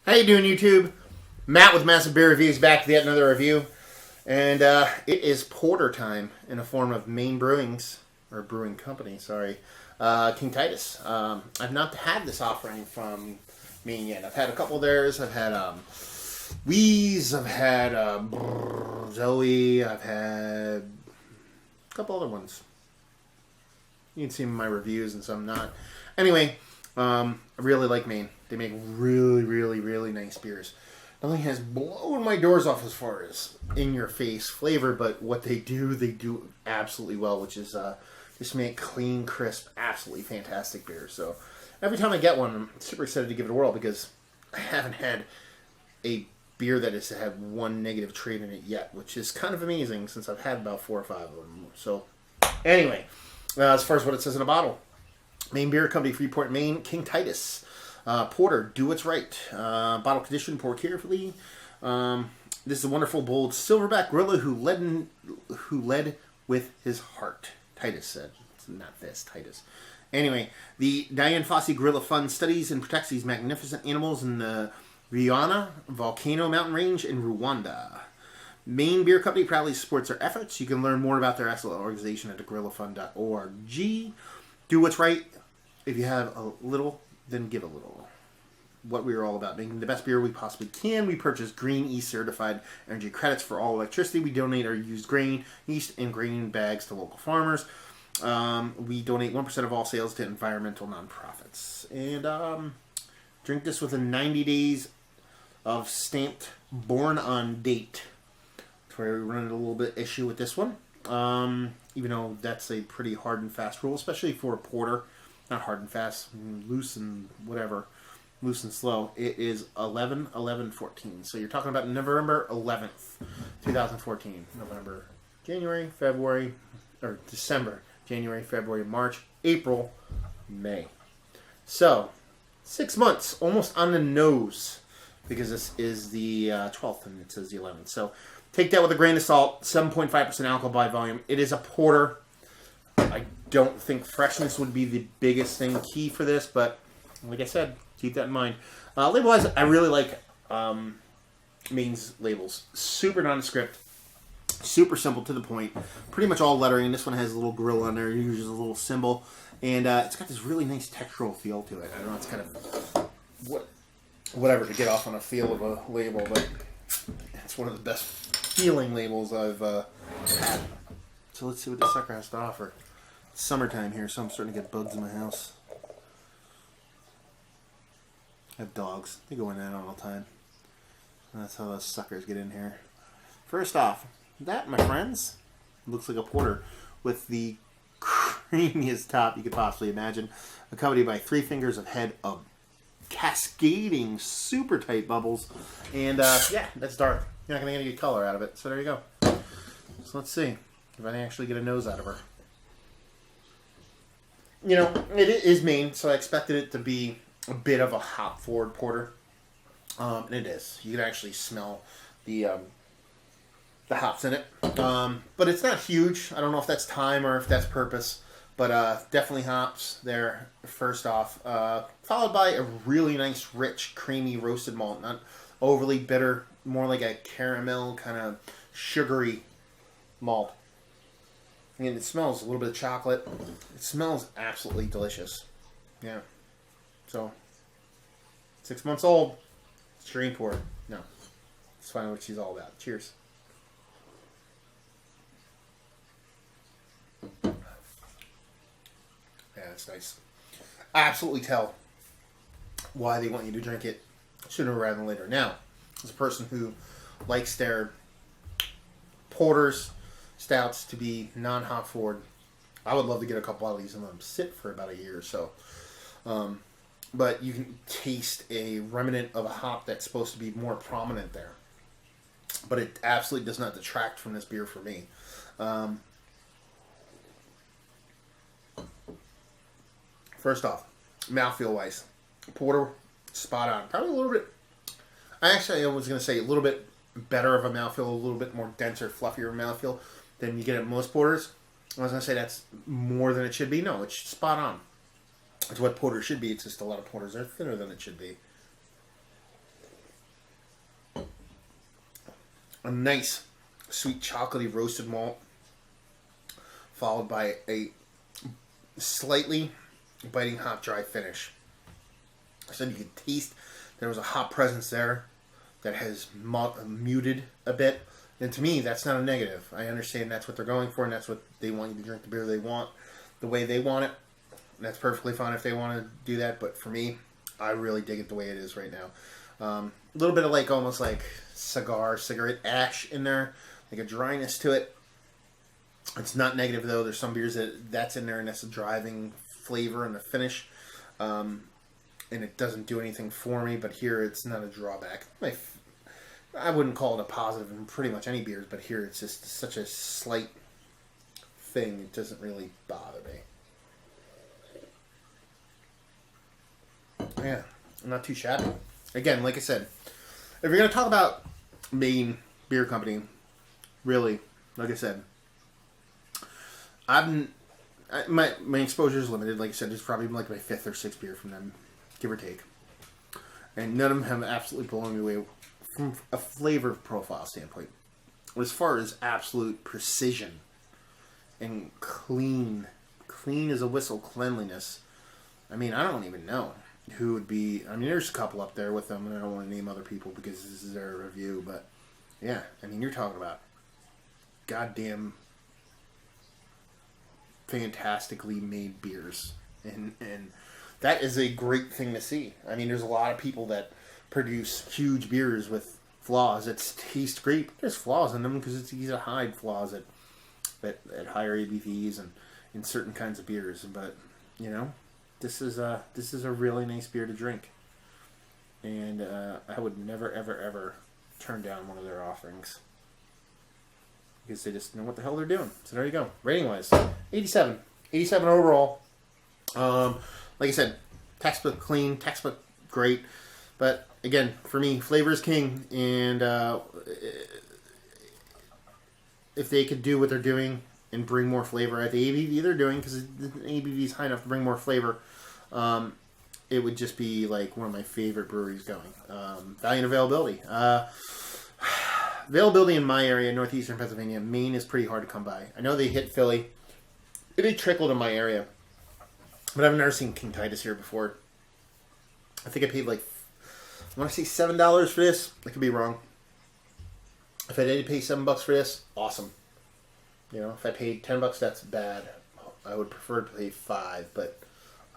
How you doing, YouTube? Matt with Massive Beer Reviews back with yet another review. And it is porter time in a form of Maine Brewing's, or Brewing Company, sorry, King Titus. I've not had this offering from Maine yet. I've had a couple of theirs. I've had Wheeze, I've had Zoe, I've had a couple other ones. You can see my reviews and some not. Anyway, I really like Maine. They make really nice beers. Nothing has blown my doors off as far as in-your-face flavor, but what they do absolutely well, which is just make clean, crisp, absolutely fantastic beers. So every time I get one, I'm super excited to give it a whirl because I haven't had a beer that has had one negative trait in it yet, which is kind of amazing since I've had about 4 or 5 of them. So anyway, as far as what it says in a bottle, Maine Beer Company, Freeport, Maine, King Titus. Porter, do what's right. Bottle condition, pour carefully. This is a wonderful, bold silverback gorilla who led with his heart. Titus said. It's not this, Titus. Anyway, the Dian Fossey Gorilla Fund studies and protects these magnificent animals in the Riona Volcano Mountain Range in Rwanda. Maine Beer Company proudly supports their efforts. You can learn more about their excellent organization at thegorillafund.org. Do what's right. If you have a little, then give a little. What we are all about, making the best beer we possibly can. We purchase Green East certified energy credits for all electricity. We donate our used grain, yeast, and grain bags to local farmers. We donate 1% of all sales to environmental nonprofits. And drink this within 90 days of stamped born on date. That's where we run into a little bit issue with this one. Even though that's a pretty hard and fast rule, especially for a porter. Not hard and fast, loose and whatever. Loose and slow. It is 11/11/14. So you're talking about November 11th, 2014. November, January, February, or December, January, February, March, April, May. So, 6 months, almost on the nose, because this is the 12th and it says the 11th. So take that with a grain of salt. 7.5% alcohol by volume. It is a porter. I don't think freshness would be the biggest thing key for this, but like I said, keep that in mind. Label-wise, I really like Maine's labels. Super nondescript, super simple to the point. Pretty much all lettering. This one has a little grill on there, usually a little symbol, and it's got this really nice textural feel to it. I don't know, it's kind of whatever to get off on a feel of a label, but it's one of the best feeling labels I've had. So let's see what this sucker has to offer. It's summertime here, so I'm starting to get bugs in my house. I have dogs. They go in and out all the time. And that's how those suckers get in here. First off, that, my friends, looks like a porter with the creamiest top you could possibly imagine, accompanied by 3 fingers of head of cascading super tight bubbles. And yeah, that's dark. You're not going to get any color out of it. So there you go. So let's see if I can actually get a nose out of her. You know, it is Maine, so I expected it to be a bit of a hop-forward porter. And it is. You can actually smell the hops in it. But it's not huge. I don't know if that's time or if that's purpose. But definitely hops there, first off. Followed by a really nice, rich, creamy roasted malt. Not overly bitter. More like a caramel, kind of sugary malt. And it smells a little bit of chocolate. It smells absolutely delicious. Yeah. So, 6 months old. Stream pour. No. Let's find out what she's all about. Cheers. Yeah, that's nice. I absolutely tell why they want you to drink it sooner rather than later. Now, as a person who likes their porters, stouts to be non-hop forward, I would love to get a couple of these and let them sit for about a year or so. But you can taste a remnant of a hop that's supposed to be more prominent there. But it absolutely does not detract from this beer for me. First off, mouthfeel-wise, porter, spot on. Probably a little bit, I was going to say a little bit better of a mouthfeel, a little bit more denser, fluffier mouthfeel than you get at most porters. I was going to say that's more than it should be. No, it's spot on. It's what porter should be. It's just a lot of porters are thinner than it should be. a nice sweet chocolatey roasted malt, followed by a slightly biting hop dry finish. So you could taste there was a hop presence there that has muted a bit. And to me, that's not a negative. I understand that's what they're going for, and that's what they want you to drink the beer they want, the way they want it. And that's perfectly fine if they want to do that. But for me, I really dig it the way it is right now. A little bit of like almost like cigarette ash in there, like a dryness to it. It's not negative though. There's some beers that's in there, and that's a driving flavor and the finish. And it doesn't do anything for me. But here, it's not a drawback. I wouldn't call it a positive in pretty much any beers, but here it's just such a slight thing. It doesn't really bother me. Yeah, not too shabby. Again, like I said, if you're going to talk about Maine Beer Company, really, like I said, my exposure is limited. Like I said, it's probably like my 5th or 6th beer from them, give or take. And none of them have absolutely blown me away from a flavor profile standpoint. As far as absolute precision and clean as a whistle cleanliness, I mean, I don't even know who would be. I mean, there's a couple up there with them, and I don't want to name other people because this is their review, but yeah, I mean, you're talking about goddamn fantastically made beers, and that is a great thing to see. I mean, there's a lot of people that produce huge beers with flaws that taste great, but there's flaws in them because it's easy to hide flaws at higher ABVs and in certain kinds of beers. But you know, this is a really nice beer to drink, and I would never ever turn down one of their offerings because they just know what the hell they're doing. So there you go. Rating wise, 87 overall. Like I said, textbook clean, textbook great. But again, for me, flavor is king. And if they could do what they're doing and bring more flavor at the ABV they're doing, because the ABV is high enough to bring more flavor, it would just be like one of my favorite breweries going. Value and availability. Availability in my area, northeastern Pennsylvania, Maine is pretty hard to come by. I know they hit Philly. They trickled in my area. But I've never seen King Titus here before. I think I paid like, I want to say $7 for this. I could be wrong. If I did pay $7 for this, awesome. You know, if I paid $10, that's bad. I would prefer to pay $5, but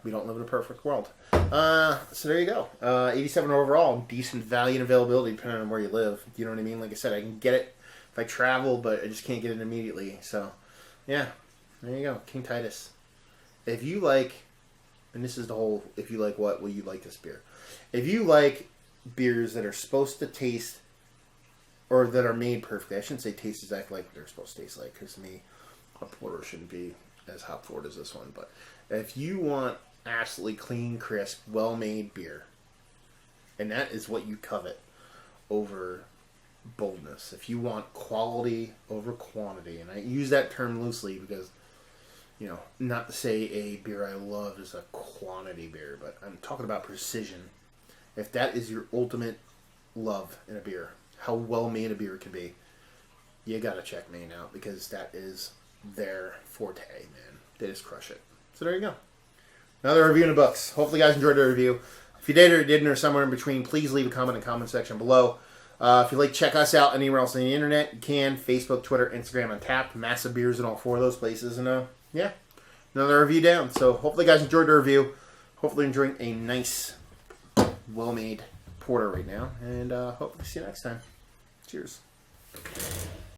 we don't live in a perfect world. So there you go. 87 overall, decent value and availability depending on where you live. You know what I mean? Like I said, I can get it if I travel, but I just can't get it immediately. So, yeah, there you go. King Titus. If you like, and this is the whole, if you like what, will you like this beer? If you like beers that are supposed to taste, or that are made perfectly, I shouldn't say taste exactly like what they're supposed to taste like, because to me, a porter shouldn't be as hop forward as this one. But if you want absolutely clean, crisp, well-made beer, and that is what you covet over boldness. If you want quality over quantity, and I use that term loosely because, you know, not to say a beer I love is a quantity beer, but I'm talking about precision. If that is your ultimate love in a beer, how well made a beer can be, you gotta check Maine out, because that is their forte, man. They just crush it. So there you go. Another review in the books. Hopefully you guys enjoyed the review. If you did or didn't, or somewhere in between, please leave a comment in the comment section below. If you'd like to check us out anywhere else on the internet, you can. Facebook, Twitter, Instagram, Untapped. Massive beers in all 4 of those places. And yeah, another review down. So hopefully you guys enjoyed the review. Hopefully you're enjoying a nice, well-made porter right now. And hopefully see you next time. Cheers.